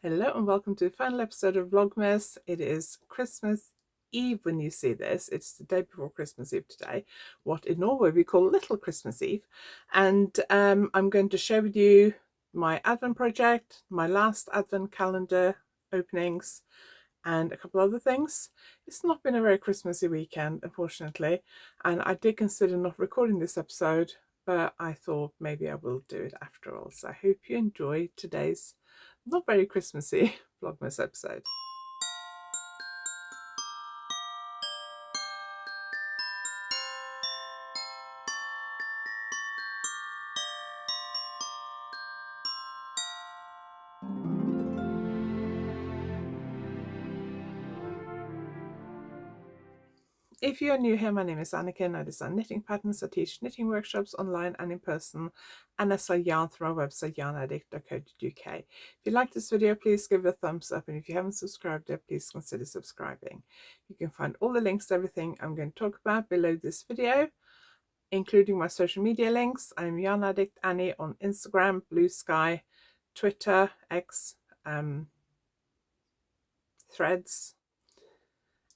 Hello and welcome to the final episode of Vlogmas. It is Christmas Eve when you see this. It's the day before Christmas Eve today, what in Norway we call Little Christmas Eve. And I'm going to share with you my Advent project, my last Advent calendar openings, and a couple other things. It's not been a very Christmassy weekend, unfortunately, and I did consider not recording this episode, but I thought maybe I will do it after all. So I hope you enjoy today's not very Christmassy Vlogmas episode. If you're new here, my name is Anniken. I design knitting patterns. I teach knitting workshops online and in person, and I sell yarn through our website YarnAddict.co.uk. If you like this video, please give it a thumbs up, and if you haven't subscribed yet, please consider subscribing. You can find all the links to everything I'm going to talk about below this video, including my social media links. I'm YarnAddict Annie on Instagram, Blue Sky, Twitter, X, Threads,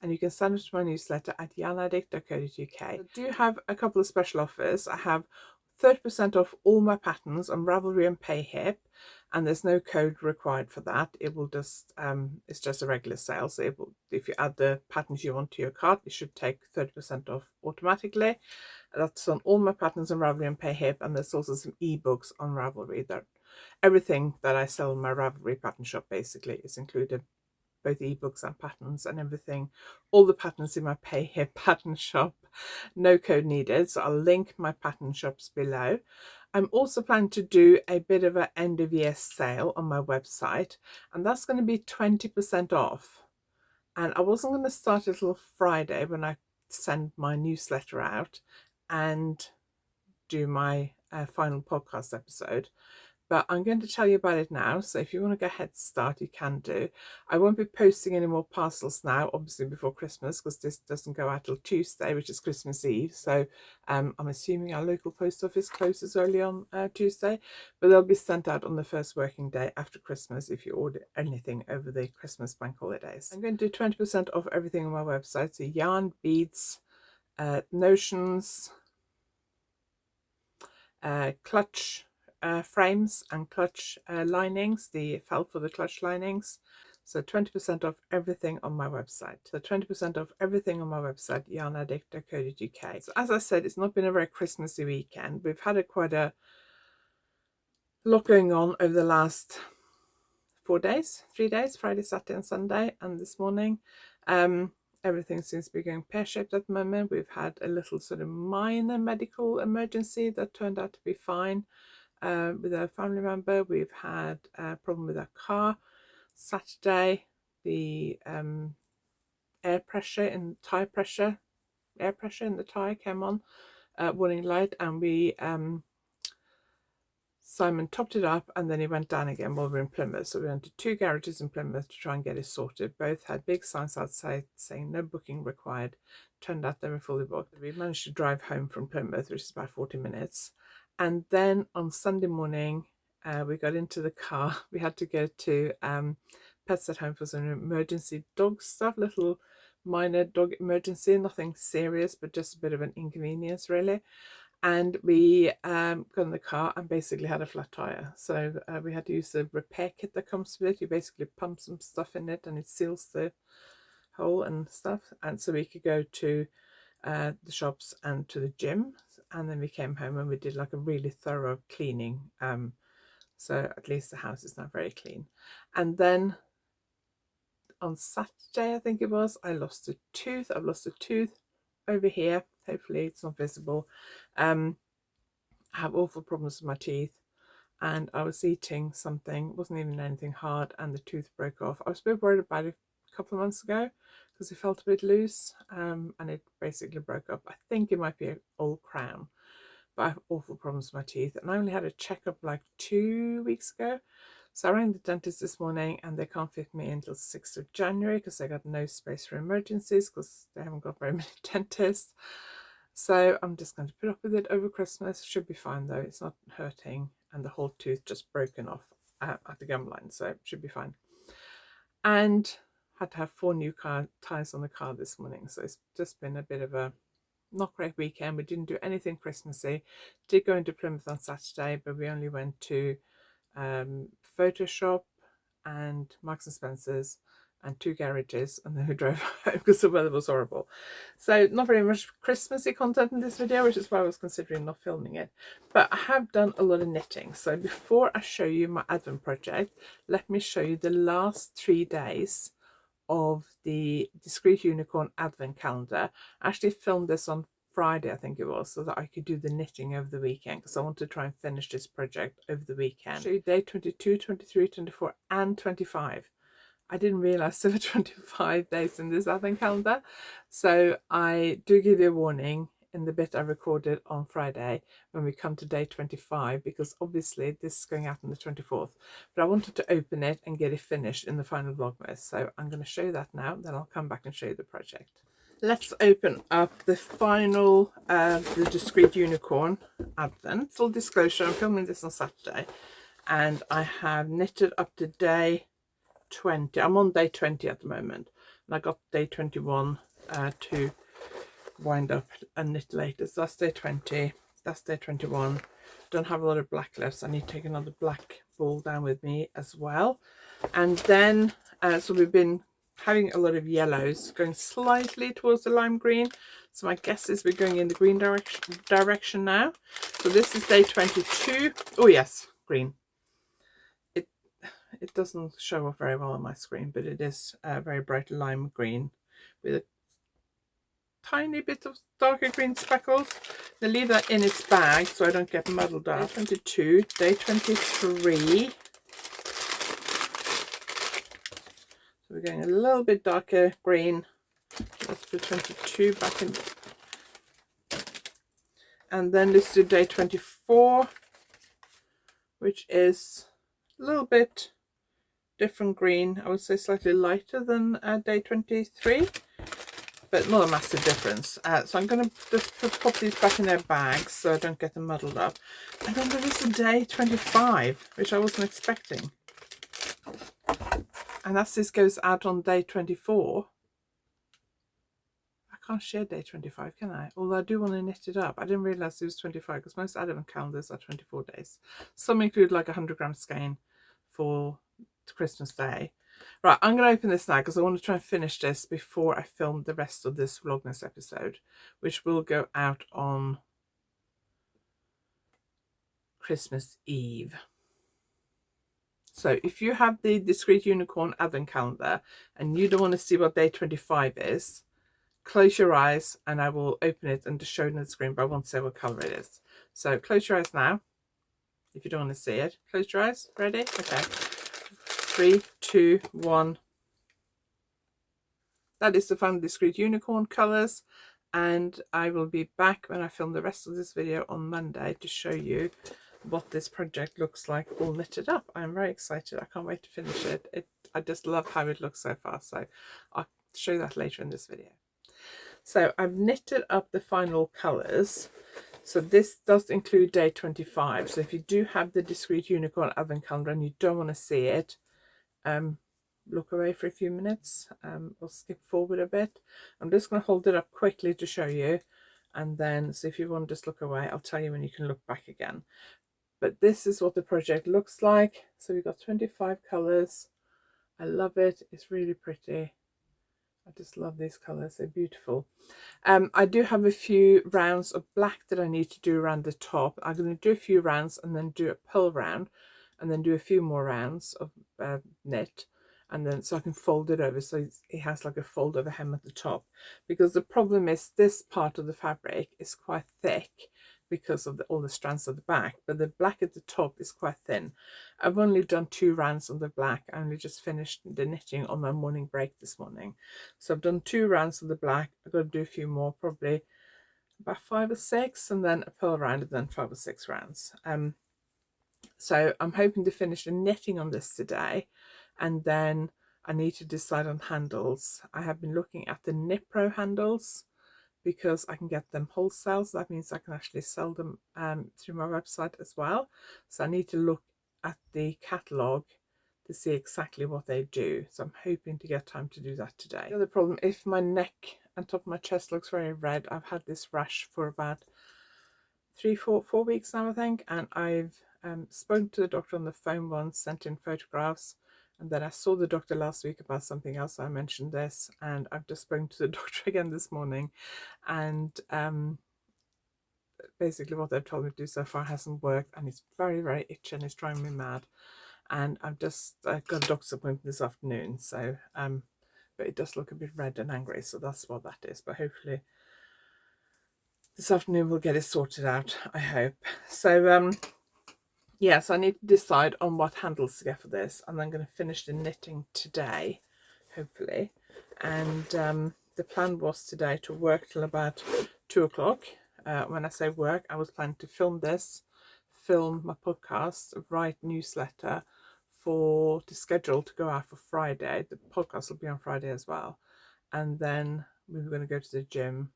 and you can sign up to my newsletter at YarnAddict.co.uk. I do have a couple of special offers. I have 30% off all my patterns on Ravelry and PayHip, and there's no code required for that. It will just it's just a regular sale, so it will, if you add the patterns you want to your cart, it should take 30% off automatically. That's on all my patterns on Ravelry and PayHip, and there's also some ebooks on Ravelry. That everything that I sell in my Ravelry pattern shop basically is included, both ebooks and patterns and everything, all the patterns in my PayHip pattern shop, no code needed. So I'll link my pattern shops below. I'm also planning to do a bit of an end of year sale on my website, and that's going to be 20% off. And I wasn't going to start it till Friday when I send my newsletter out and do my final podcast episode, but I'm going to tell you about it now. So if you want to get a head start, you can do. I won't be posting any more parcels now, obviously before Christmas, because this doesn't go out till Tuesday, which is Christmas Eve. So I'm assuming our local post office closes early on Tuesday, but they'll be sent out on the first working day after Christmas if you order anything over the Christmas bank holidays. I'm going to do 20% off everything on my website. So yarn, beads, notions, clutch frames and clutch linings, the felt for the clutch linings. So 20% off everything on my website. So 20% off everything on my website, YarnAddict.co.uk. So as I said, it's not been a very Christmassy weekend. We've had quite a lot going on over the last 3 days, Friday, Saturday and Sunday, and this morning. Everything seems to be going pear-shaped at the moment. We've had a little sort of minor medical emergency that turned out to be fine. With a family member. We've had a problem with our car. Saturday, the air pressure in the tyre came on, warning light, and we Simon topped it up and then he went down again while we were in Plymouth. So we went to 2 garages in Plymouth to try and get it sorted. Both had big signs outside saying no booking required. Turned out they were fully booked. We managed to drive home from Plymouth, which is about 40 minutes. And then on Sunday morning, we got into the car. We had to go to Pets at Home for some emergency dog stuff, little minor dog emergency, nothing serious, but just a bit of an inconvenience really. And we got in the car and basically had a flat tire. So we had to use the repair kit that comes with it. You basically pump some stuff in it and it seals the hole and stuff. And so we could go to the shops and to the gym. And then we came home and we did like a really thorough cleaning. So at least the house is now very clean. And then on Saturday, I think it was, I lost a tooth. I've lost a tooth over here. Hopefully it's not visible. I have awful problems with my teeth, and I was eating something, it wasn't even anything hard, and the tooth broke off. I was a bit worried about it a couple of months ago because it felt a bit loose, and it basically broke up. I think it might be an old crown, but I have awful problems with my teeth, and I only had a checkup like 2 weeks ago. So I rang the dentist this morning and they can't fit me until 6th of January because they got no space for emergencies because they haven't got very many dentists. So I'm just going to put up with it over Christmas. Should be fine though, it's not hurting, and the whole tooth just broken off at the gum line, so it should be fine. and had to have 4 new tyres on the car this morning. So it's just been a bit of a not great weekend. We didn't do anything Christmassy. Did go into Plymouth on Saturday, but we only went to Photoshop and Marks and Spencer's and 2 garages, and then we drove home because the weather was horrible. So not very much Christmassy content in this video, which is why I was considering not filming it. But I have done a lot of knitting. So before I show you my Advent project, let me show you the last 3 days of the Discreet Unicorn Advent calendar. I actually filmed this on Friday, I think it was, so that I could do the knitting over the weekend, because I want to try and finish this project over the weekend. Show you day 22, 23, 24 and 25. I didn't realize there were 25 days in this Advent calendar, so I do give you a warning in the bit I recorded on Friday when we come to day 25, because obviously this is going out on the 24th, but I wanted to open it and get it finished in the final Vlogmas. So I'm going to show you that now, then I'll come back and show you the project. Let's open up the final, the Discreet Unicorn Advent. Full disclosure, I'm filming this on Saturday, and I have knitted up to day 20. I'm on day 20 at the moment, and I got day 21 to wind up and knit later. So that's day 20, that's day 21. Don't have a lot of black left, so I need to take another black ball down with me as well. And then so we've been having a lot of yellows, going slightly towards the lime green, so my guess is we're going in the green direction now. So this is day 22. Oh yes, green. It doesn't show up very well on my screen, but it is very bright lime green with a tiny bit of darker green speckles. Now leave that in its bag so I don't get muddled up. Day 22, day 23. So we're going a little bit darker green. Let's put 22 back in. And then let's do day 24, which is a little bit different green. I would say slightly lighter than day 23, but not a massive difference. So I'm going to just pop these back in their bags so I don't get them muddled up. And then there is a day 25, which I wasn't expecting. And as this goes out on day 24, I can't share day 25, can I? Although I do want to knit it up. I didn't realise it was 25, because most Advent calendars are 24 days. Some include like 100-gram skein for Christmas Day. Right, I'm going to open this now because I want to try and finish this before I film the rest of this Vlogmas episode, which will go out on Christmas Eve. So if you have the Discreet Unicorn Advent calendar and you don't want to see what day 25 is, close your eyes and I will open it and just show it on the screen, but I won't say what colour it is. So close your eyes now if you don't want to see it. Close your eyes. Ready? Okay. 3, 2, 1. That is the final Discreet Unicorn colours, and I will be back when I film the rest of this video on Monday to show you what this project looks like all knitted up. I'm very excited. I can't wait to finish it. I just love how it looks so far, so I'll show you that later in this video. So I've knitted up the final colours. So this does include day 25. So if you do have the Discreet Unicorn Advent calendar and you don't want to see it, look away for a few minutes. We'll skip forward a bit. I'm just going to hold it up quickly to show you, and then so if you want to just look away, I'll tell you when you can look back again. But this is what the project looks like. So we've got 25 colours. I love it. It's really pretty. I just love these colours. They're beautiful. I do have a few rounds of black that I need to do around the top. I'm going to do a few rounds and then do a pull round, and then do a few more rounds of knit, and then so I can fold it over so it has like a fold over hem at the top, because the problem is this part of the fabric is quite thick because of all the strands at the back, but the black at the top is quite thin. I've only done 2 rounds on the black. I only just finished the knitting on my morning break this morning, so I've done 2 rounds of the black. I've got to do a few more, probably about 5 or 6, and then a purl round, and then 5 or 6 rounds. So I'm hoping to finish the knitting on this today, and then I need to decide on handles. I have been looking at the Knit Pro handles because I can get them wholesale, so that means I can actually sell them through my website as well. So I need to look at the catalogue, to see exactly what they do. So I'm hoping to get time to do that today. The other problem, if my neck and top of my chest looks very red, I've had this rash for about 4 weeks now, I think, and I've spoken to the doctor on the phone once, sent in photographs, and then I saw the doctor last week about something else. I mentioned this, and I've just spoken to the doctor again this morning, and basically what they've told me to do so far hasn't worked, and it's very, very itchy and it's driving me mad. And I've just got a doctor's appointment this afternoon, so but it does look a bit red and angry, so that's what that is. But hopefully this afternoon we'll get it sorted out, I hope. So yes, I need to decide on what handles to get for this, and I'm going to finish the knitting today, hopefully. And the plan was today to work till about 2 o'clock. When I say work, I was planning to film this, film my podcast, write newsletter to schedule to go out for Friday. The podcast will be on Friday as well. And then we were going to go to the gym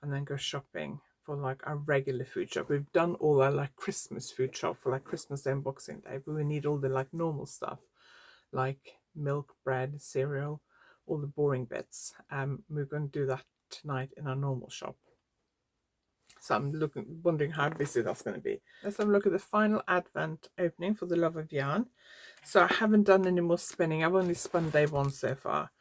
and then go shopping for like our regular food shop. We've done all our like Christmas food shop for like Christmas Day and Boxing Day, but we need all the like normal stuff like milk, bread, cereal, all the boring bits. We're going to do that tonight in our normal shop. So I'm wondering how busy that's going to be. Let's have a look at the final advent opening for the Love of Yarn. So I haven't done any more spinning. I've only spun day 1 so far.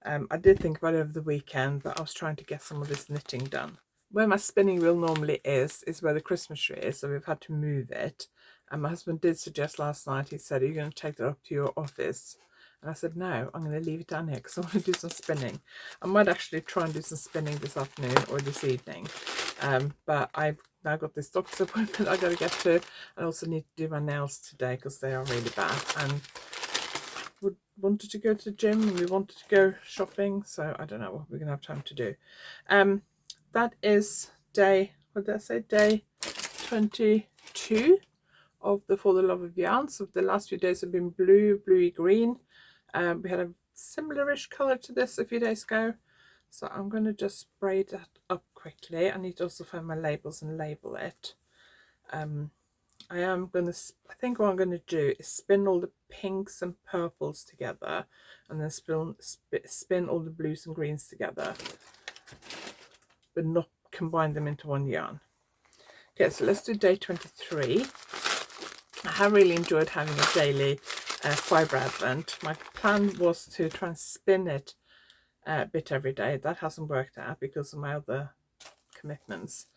I did think about it over the weekend, but I was trying to get some of this knitting done. Where my spinning wheel normally is where the Christmas tree is, so we've had to move it. And my husband did suggest last night, he said, are you going to take that up to your office? And I said, no, I'm going to leave it down here because I want to do some spinning. I might actually try and do some spinning this afternoon or this evening. But I've now got this doctor's appointment I've got to get to. I also need to do my nails today because they are really bad. And wanted to go to the gym and we wanted to go shopping, so I don't know what we're gonna have time to do. That is day 22 of the For the Love of Yarn. So the last few days have been bluey green. We had a similar-ish color to this a few days ago, so I'm going to just braid that up quickly. I need to also find my labels and label it. I think what I'm going to do is spin all the pinks and purples together, and then spin all the blues and greens together, but not combine them into one yarn. Okay, so let's do day 23. I have really enjoyed having a daily fibre advent. My plan was to try and spin it a bit every day. That hasn't worked out because of my other commitments.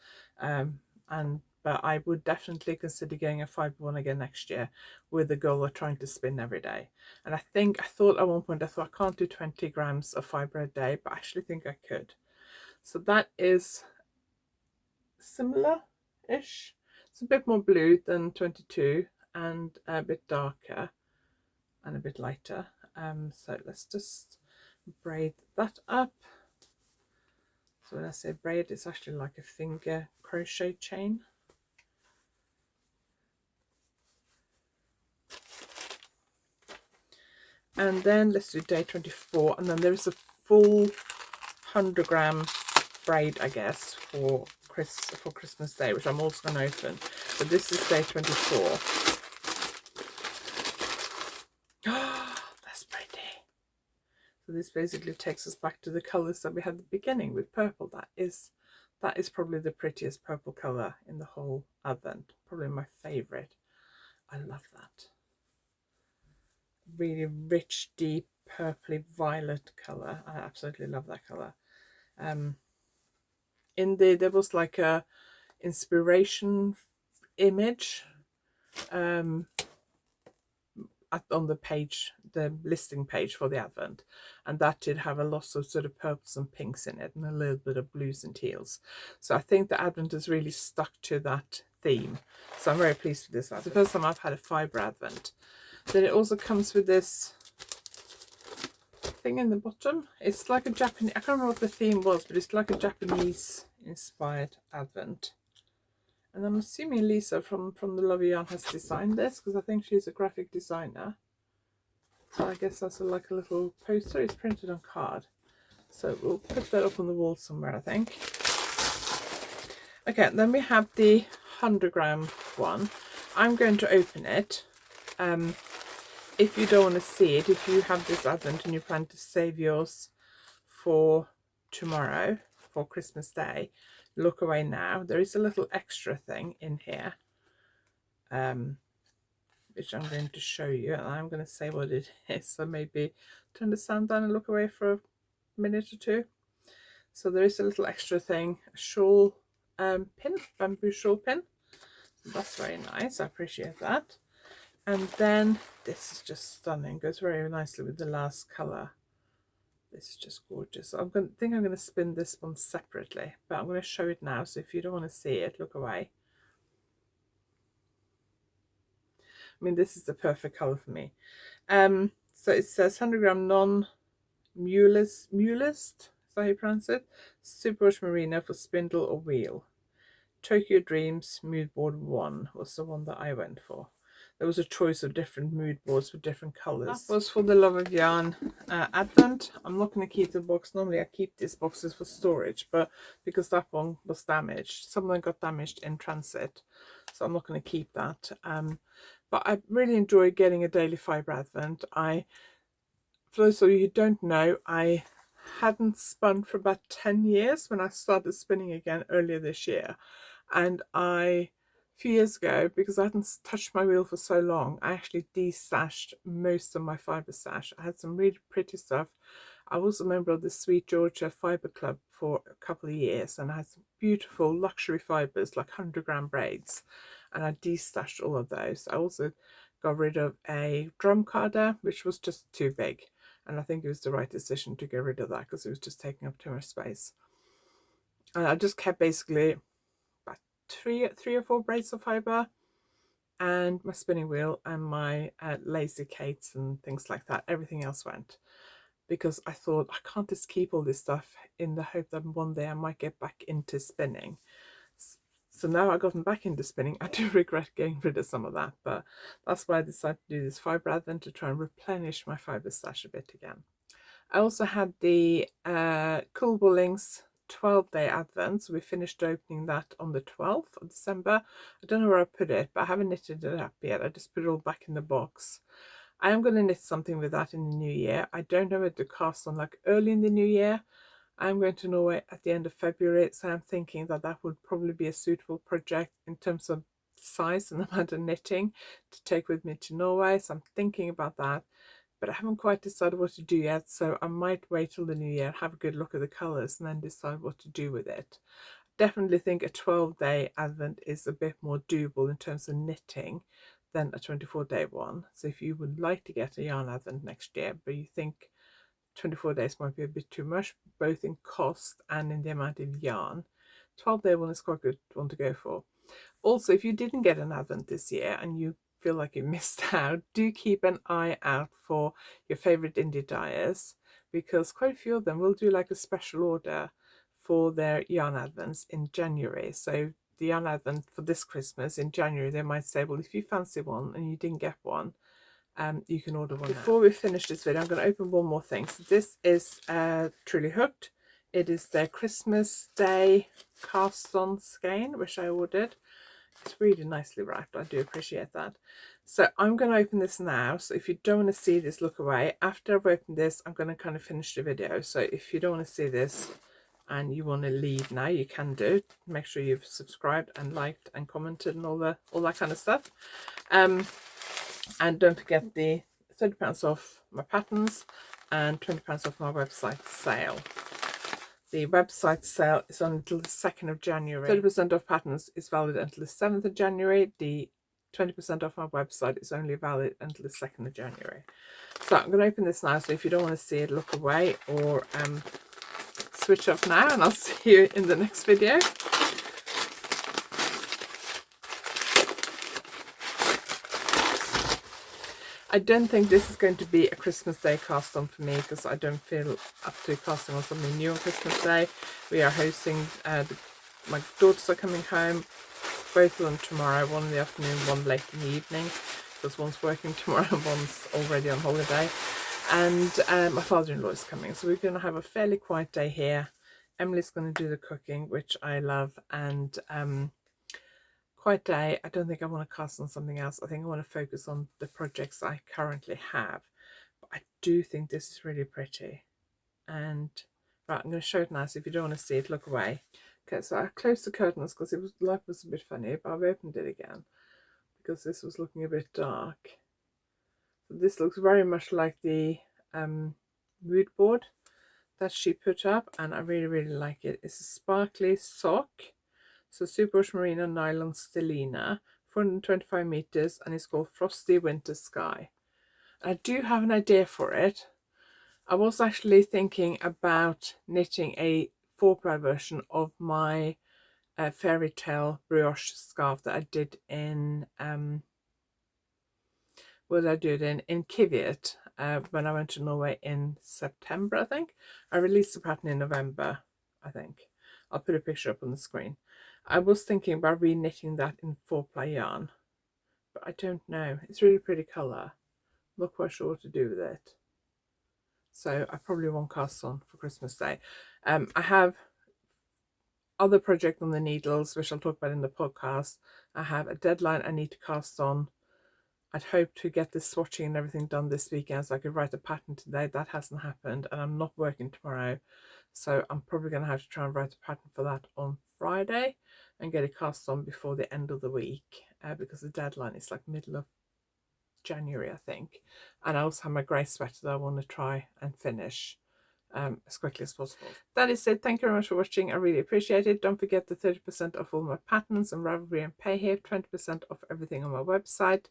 But I would definitely consider getting a fibre one again next year with the goal of trying to spin every day. And I thought at one point, I can't do 20 grams of fibre a day, but I actually think I could. So that is similar-ish. It's a bit more blue than 22 and a bit darker and a bit lighter. So let's just braid that up. So when I say braid, it's actually like a finger crochet chain. And then let's do day 24, and then there is a full 100-gram braid, I guess, for Christmas Day, which I'm also going to open. So this is day 24. Oh, that's pretty. So this basically takes us back to the colours that we had at the beginning with purple. That is probably the prettiest purple colour in the whole advent. Probably my favourite. I love that. Really rich, deep, purpley violet colour. I absolutely love that colour. There was like a inspiration image on the page, the listing page for the advent, and that did have a lot of sort of purples and pinks in it and a little bit of blues and teals. So I think the advent has really stuck to that theme, so I'm very pleased with this. That's the first time I've had a fibre advent. Then it also comes with this thing in the bottom. It's like a Japanese, I can't remember what the theme was, but it's like a Japanese inspired advent. And I'm assuming Lisa from the Love Yarn has designed this, because I think she's a graphic designer. So I guess that's like a little poster. It's printed on card. So we'll put that up on the wall somewhere, I think. Okay, then we have the 100-gram one. I'm going to open it. if you don't want to see it, if you have this advent and you plan to save yours for tomorrow, for Christmas Day, look away now. There is a little extra thing in here, which I'm going to show you, and I'm going to say what it is. So maybe turn the sound down and look away for a minute or two. So there is a little extra thing, a shawl pin, bamboo shawl pin. That's very nice. I appreciate that. And then this is just stunning. Goes very nicely with the last colour. This is just gorgeous. I'm going to spin this one separately, but I'm going to show it now. So if you don't want to see it, look away. I mean, this is the perfect colour for me. So it says 100-gram non-mulist, is that how you pronounce it? Superwash merino for spindle or wheel. Tokyo Dreams mood board 1 was the one that I went for. There was a choice of different mood boards with different colours. That was for the Love of Yarn Advent. I'm not going to keep the box. Normally I keep these boxes for storage, but because that one was damaged, some of them got damaged in transit, so I'm not going to keep that. But I really enjoy getting a daily fibre Advent. For those of you who don't know, I hadn't spun for about 10 years when I started spinning again earlier this year. And a few years ago, because I hadn't touched my wheel for so long, I actually destashed most of my fibre stash. I had some really pretty stuff. I was a member of the Sweet Georgia Fibre Club for a couple of years, and I had some beautiful luxury fibres, like 100-gram braids, and I destashed all of those. I also got rid of a drum carder, which was just too big, and I think it was the right decision to get rid of that because it was just taking up too much space. And I just kept basically about three or four braids of fibre, and my spinning wheel and my lazy Kates and things like that. Everything else went, because I thought I can't just keep all this stuff in the hope that one day I might get back into spinning. So now I've gotten back into spinning. I do regret getting rid of some of that, but that's why I decided to do this fibre Advent, to try and replenish my fibre stash a bit again. I also had the Cool Woolings 12-day Advent, so we finished opening that on the 12th of December. I don't know where I put it, but I haven't knitted it up yet. I just put it all back in the box. I am going to knit something with that in the new year. I don't know whether to cast on like early in the new year. I'm going to Norway at the end of February, so I'm thinking that that would probably be a suitable project in terms of size and amount of knitting to take with me to Norway. So I'm thinking about that, but I haven't quite decided what to do yet. So I might wait till the new year, have a good look at the colours, and then decide what to do with it. Definitely think a 12-day Advent is a bit more doable in terms of knitting than a 24-day one. So if you would like to get a yarn Advent next year, but you think 24 days might be a bit too much, both in cost and in the amount of yarn, 12-day one is quite a good one to go for. Also, if you didn't get an Advent this year and you feel like you missed out, do keep an eye out for your favorite indie dyers, because quite a few of them will do like a special order for their yarn Advents in January. So the yarn Advent for this Christmas in January, they might say, well, if you fancy one and you didn't get one, you can order one. Before we finish this video, I'm going to open one more thing. So this is Truly Hooked. It is their Christmas Day cast on skein, which I ordered. It's really nicely wrapped. I do appreciate that. So I'm going to open this now. So if you don't want to see this, look away. After I've opened this, I'm going to kind of finish the video. So if you don't want to see this and you want to leave now, you can do. Make sure you've subscribed and liked and commented and all that kind of stuff. And don't forget the £30 off my patterns and £20 off my website sale. The website sale is on until the 2nd of January. 30% off patterns is valid until the 7th of January. The 20% off my website is only valid until the 2nd of January. So I'm going to open this now. So if you don't want to see it, look away or switch off now, and I'll see you in the next video. I don't think this is going to be a Christmas Day cast on for me, because I don't feel up to casting on something new on Christmas Day. We are hosting, my daughters are coming home, both of them tomorrow, one in the afternoon, one late in the evening, because one's working tomorrow and one's already on holiday. And my father-in-law is coming, so we're going to have a fairly quiet day here. Emily's going to do the cooking, which I love, and quiet day. I don't think I want to cast on something else. I think I want to focus on the projects I currently have. But I do think this is really pretty. And right, I'm going to show it now, so if you don't want to see it, look away. Okay, so I closed the curtains because the light was a bit funny, but I've opened it again because this was looking a bit dark. So this looks very much like the mood board that she put up, and I really like it. It's a sparkly sock, so Superwash Merino Nylon Stellina, 425 meters, and it's called Frosty Winter Sky. I do have an idea for it. I was actually thinking about knitting a 4-ply version of my fairy tale brioche scarf that I did in where did I do it in Kiviet when I went to Norway in September, I think. I released the pattern in November, I think. I'll put a picture up on the screen. I was thinking about re-knitting that in 4-ply yarn, but I don't know. It's a really pretty colour. I'm not quite sure what to do with it. So I probably won't cast on for Christmas Day. I have other project on the needles, which I'll talk about in the podcast. I have a deadline I need to cast on. I'd hope to get this swatching and everything done this weekend so I could write a pattern today. That hasn't happened, and I'm not working tomorrow, so I'm probably going to have to try and write a pattern for that on Friday and get it cast on before the end of the week, because the deadline is like middle of January, I think. And I also have my grey sweater that I want to try and finish as quickly as possible. That is it. Thank you very much for watching. I really appreciate it. Don't forget the 30% off all my patterns and Ravelry and Payhip, 20% off everything on my website.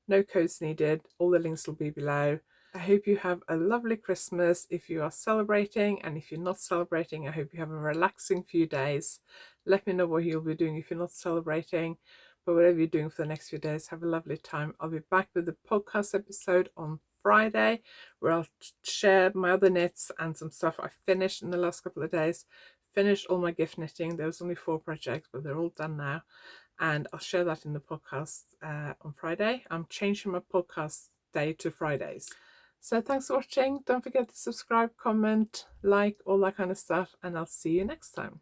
No codes needed. All the links will be below. I hope you have a lovely Christmas if you are celebrating, and if you're not celebrating, I hope you have a relaxing few days. Let me know what you'll be doing if you're not celebrating, but whatever you're doing for the next few days, have a lovely time. I'll be back with the podcast episode on Friday, where I'll share my other knits and some stuff I finished in the last couple of days. Finished all my gift knitting. There was only 4 projects, but they're all done now, and I'll share that in the podcast on Friday. I'm changing my podcast day to Fridays. So thanks for watching. Don't forget to subscribe, comment, like, all that kind of stuff, and I'll see you next time.